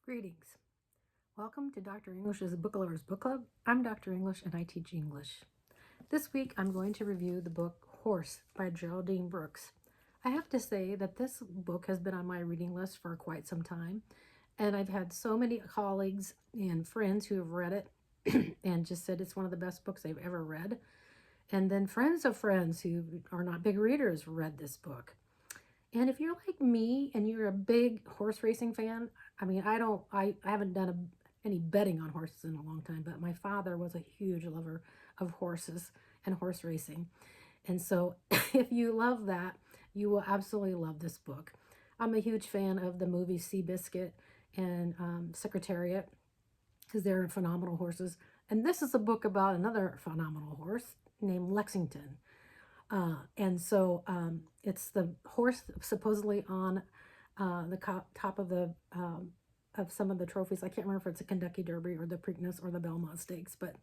Greetings. Welcome to Dr. English's Book Lovers Book Club. I'm Dr. English and I teach English. This week I'm going to review the book Horse by Geraldine Brooks. I have to say that this book has been on my reading list for quite some time, and I've had so many colleagues and friends who have read it and just said it's one of the best books they've ever read. And then friends of friends who are not big readers read this book. And if you're like me and you're a big horse racing fan, I haven't done any betting on horses in a long time, but my father was a huge lover of horses and horse racing. And so if you love that, you will absolutely love this book. I'm a huge fan of the movie Seabiscuit and Secretariat because they're phenomenal horses. And this is a book about another phenomenal horse named Lexington. It's the horse supposedly on the top of the of some of the trophies. I can't remember if it's a Kentucky Derby or the Preakness or the Belmont Stakes, but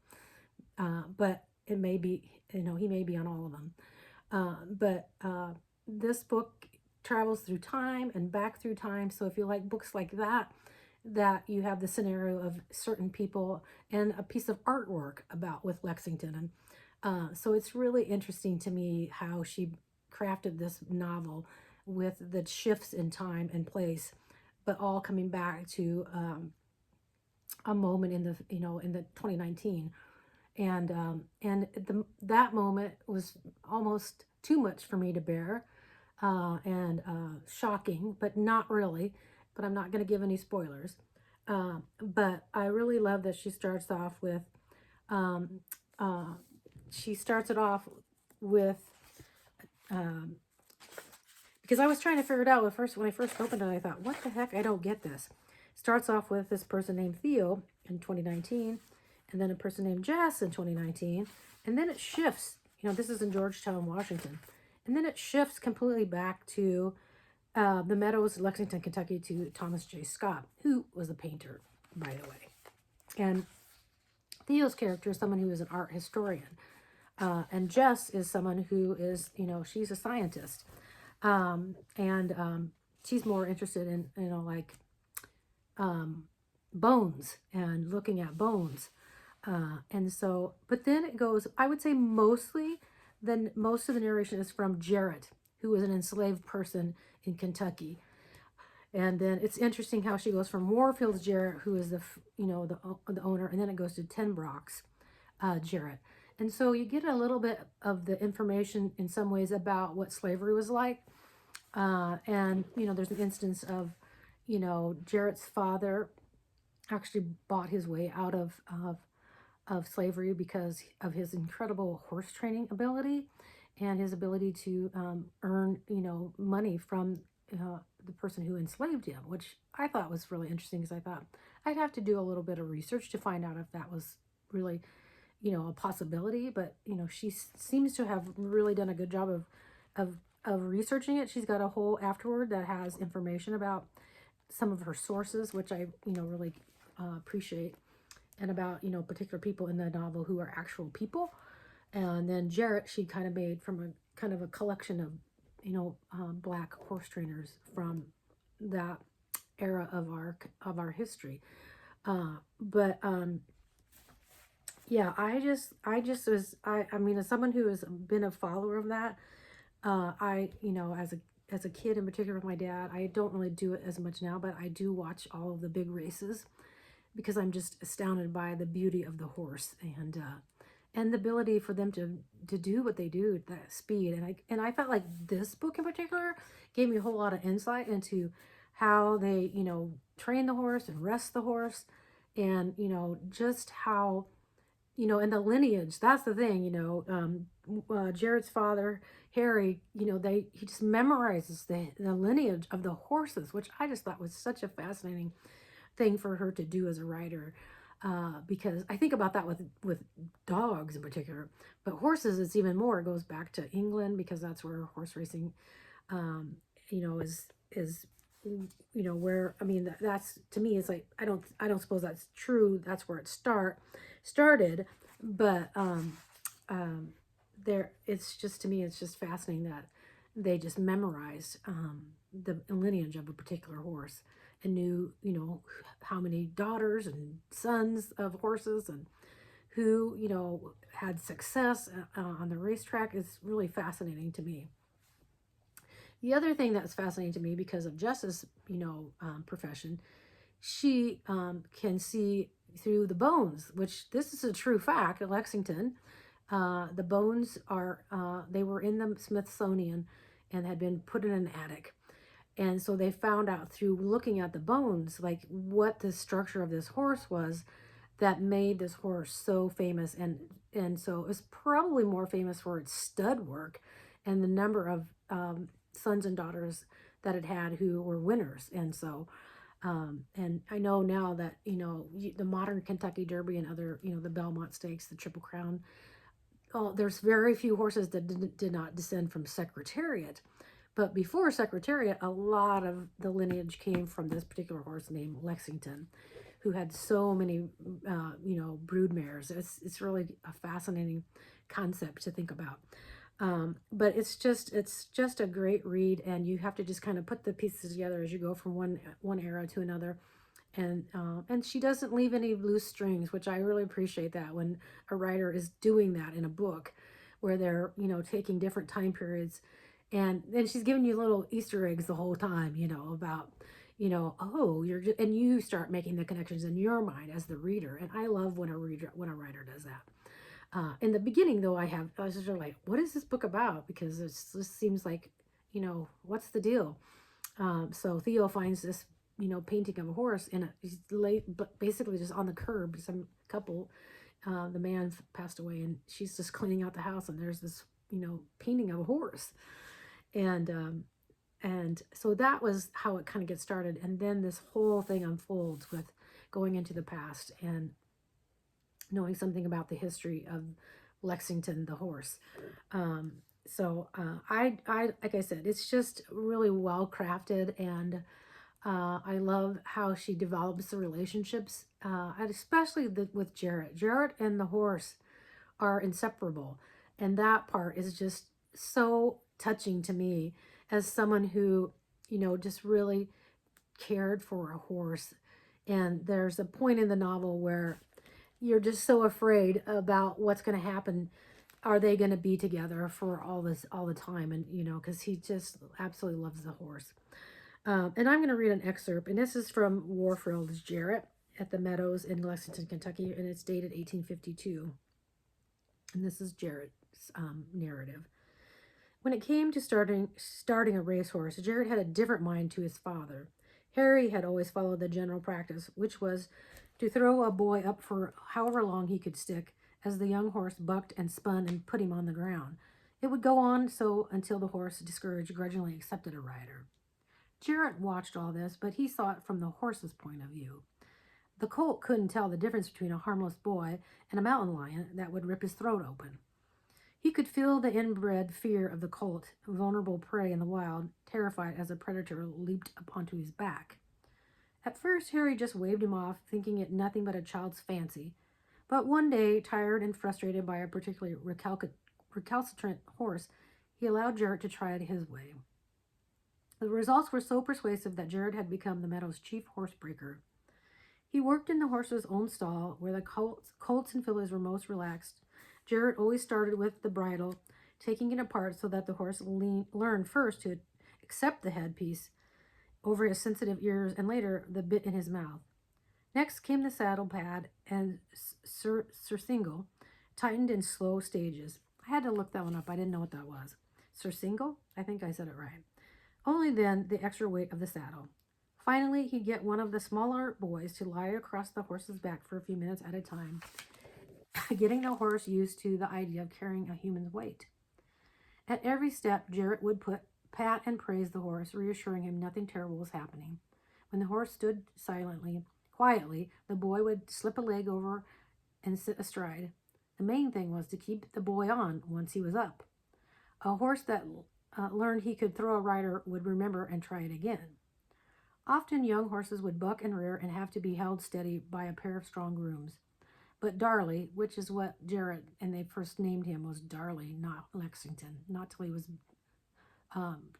it may be, he may be on all of them. This book travels through time and back through time. So if you like books like that you have the scenario of certain people and a piece of artwork about with Lexington. And so it's really interesting to me how she crafted this novel with the shifts in time and place, but all coming back to a moment in the 2019. That moment was almost too much for me to bear, and shocking, but not really. But I'm not going to give any spoilers. But I really love that she starts off with um, uh, she starts it off with because I was trying to figure it out when I first opened it. I thought, what the heck? I don't get this. Starts off with this person named Theo in 2019, and then a person named Jess in 2019, and then it shifts. This is in Georgetown, Washington, and then it shifts completely back to the Meadows, Lexington, Kentucky, to Thomas J. Scott, who was a painter, by the way. And Theo's character is someone who is an art historian. And Jess is someone who is, she's a scientist. She's more interested in, bones and looking at bones. But then it goes, I would say most of the narration is from Jarrett, who was an enslaved person in Kentucky. And then it's interesting how she goes from Warfield's Jarrett, who is the owner, and then it goes to Tenbrock's Jarrett. And so you get a little bit of the information in some ways about what slavery was like. There's an instance of, Jarrett's father actually bought his way out of slavery because of his incredible horse training ability and his ability to earn, money from the person who enslaved him, which I thought was really interesting because I thought I'd have to do a little bit of research to find out if that was really, a possibility. But, she seems to have really done a good job of researching it. She's got a whole afterword that has information about some of her sources, which I, really appreciate, and about, particular people in the novel who are actual people. And then Jarrett, she kind of made from a kind of a collection of, black horse trainers from that era of our history. Yeah, as someone who has been a follower of that, as a kid in particular with my dad, I don't really do it as much now, but I do watch all of the big races because I'm just astounded by the beauty of the horse and the ability for them to do what they do at that speed. And I felt like this book in particular gave me a whole lot of insight into how they, train the horse and rest the horse, and, just how, and the lineage. That's the thing, Jared's father, Harry, he just memorizes the lineage of the horses, which I just thought was such a fascinating thing for her to do as a writer. Because I think about that with dogs in particular, but horses, it's even more. It goes back to England because that's where horse racing, is where, that's, to me, it's like I don't suppose that's true. That's where it started, but it's just, to me, it's just fascinating they just memorized the lineage of a particular horse and knew, how many daughters and sons of horses and who, had success on the racetrack is really fascinating to me. The other thing that's fascinating to me because of Jess's, profession, she can see through the bones, which this is a true fact at Lexington. The bones they were in the Smithsonian and had been put in an attic. And so they found out through looking at the bones, like what the structure of this horse was that made this horse so famous. And so it was probably more famous for its stud work and the number of sons and daughters that it had who were winners. And so and I know now that, the modern Kentucky Derby and other, the Belmont Stakes, the Triple Crown, there's very few horses that did not descend from Secretariat. But before Secretariat, a lot of the lineage came from this particular horse named Lexington, who had so many, brood mares. It's really a fascinating concept to think about. But it's just a great read, and you have to just kind of put the pieces together as you go from one era to another. And she doesn't leave any loose strings, which I really appreciate that when a writer is doing that in a book where they're, taking different time periods and then she's giving you little Easter eggs the whole time, about, oh, you're just, and you start making the connections in your mind as the reader. And I love when a writer does that. In the beginning, though, I was just like, what is this book about? Because it just seems like, what's the deal? So Theo finds this, painting of a horse and he's late, but basically just on the curb. Some couple, the man passed away, and she's just cleaning out the house, and there's this, painting of a horse, and so that was how it kind of gets started, and then this whole thing unfolds with going into the past and knowing something about the history of Lexington the horse. I like I said, it's just really well crafted, and I love how she develops the relationships, and especially with Jarrett. Jarrett and the horse are inseparable, and that part is just so touching to me as someone who, just really cared for a horse. And there's a point in the novel where you're just so afraid about what's going to happen. Are they going to be together for all the time? And, because he just absolutely loves the horse. And I'm going to read an excerpt, and this is from Warfield's Jarrett at the Meadows in Lexington, Kentucky, and it's dated 1852. And this is Jarrett's narrative. When it came to starting a racehorse, Jarrett had a different mind to his father. Harry had always followed the general practice, which was to throw a boy up for however long he could stick, as the young horse bucked and spun and put him on the ground. It would go on so until the horse, discouraged, grudgingly accepted a rider. Jarrett watched all this, but he saw it from the horse's point of view. The colt couldn't tell the difference between a harmless boy and a mountain lion that would rip his throat open. He could feel the inbred fear of the colt, vulnerable prey in the wild, terrified as a predator leaped up onto his back. At first, Harry just waved him off, thinking it nothing but a child's fancy. But one day, tired and frustrated by a particularly recalcitrant horse, he allowed Jarrett to try it his way. The results were so persuasive that Jarrett had become the meadow's chief horsebreaker. He worked in the horse's own stall, where the colts and fillies were most relaxed. Jarrett always started with the bridle, taking it apart so that the horse learned first to accept the headpiece over his sensitive ears and later the bit in his mouth. Next came the saddle pad and surcingle, tightened in slow stages. I had to look that one up. I didn't know what that was. Surcingle? I think I said it right. Only then the extra weight of the saddle. Finally, he'd get one of the smaller boys to lie across the horse's back for a few minutes at a time, getting the horse used to the idea of carrying a human's weight. At every step, Jarrett would pat and praise the horse, reassuring him nothing terrible was happening. When the horse stood quietly, the boy would slip a leg over and sit astride. The main thing was to keep the boy on once he was up. A horse that learned he could throw a rider would remember and try it again. Often young horses would buck and rear and have to be held steady by a pair of strong grooms. But Darley, which is what Jarrett and they first named him, was Darley, not Lexington, not till he was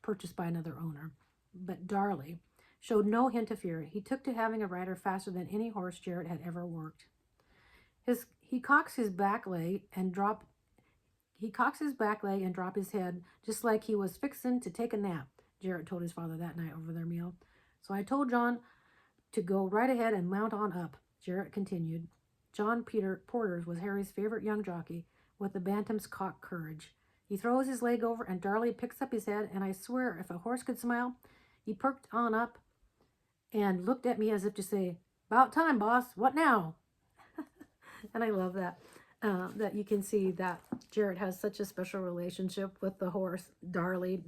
purchased by another owner. But Darley showed no hint of fear. He took to having a rider faster than any horse Jarrett had ever worked. He cocks his back leg and drop his head just like he was fixin' to take a nap, Jarrett told his father that night over their meal. So I told John to go right ahead and mount on up, Jarrett continued. John Peter Porters was Harry's favorite young jockey, with the bantam's cock courage. He throws his leg over, and Darley picks up his head, and I swear if a horse could smile, he perked on up and looked at me as if to say, "About time, boss. What now?" And I love that. That you can see that Jarrett has such a special relationship with the horse, Darley,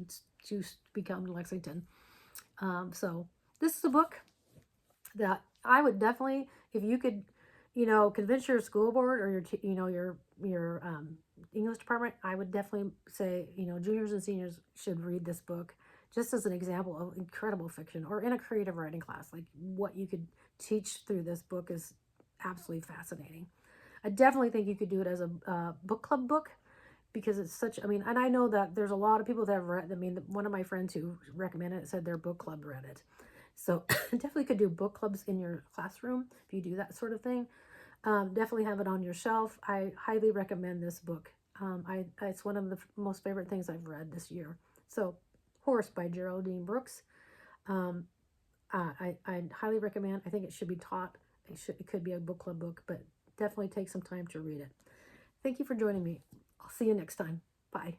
to become Lexington. So this is a book that I would definitely, if you could, convince your school board or your English department, I would definitely say, juniors and seniors should read this book just as an example of incredible fiction, or in a creative writing class. Like, what you could teach through this book is absolutely fascinating. I definitely think you could do it as a book club book, because it's such, and I know that there's a lot of people that have read, one of my friends who recommended it said their book club read it. So definitely could do book clubs in your classroom if you do that sort of thing. Definitely have it on your shelf. I highly recommend this book. It's one of the most favorite things I've read this year. So, Horse by Geraldine Brooks. I highly recommend. I think it should be taught. It could be a book club book, but definitely take some time to read it. Thank you for joining me. I'll see you next time. Bye.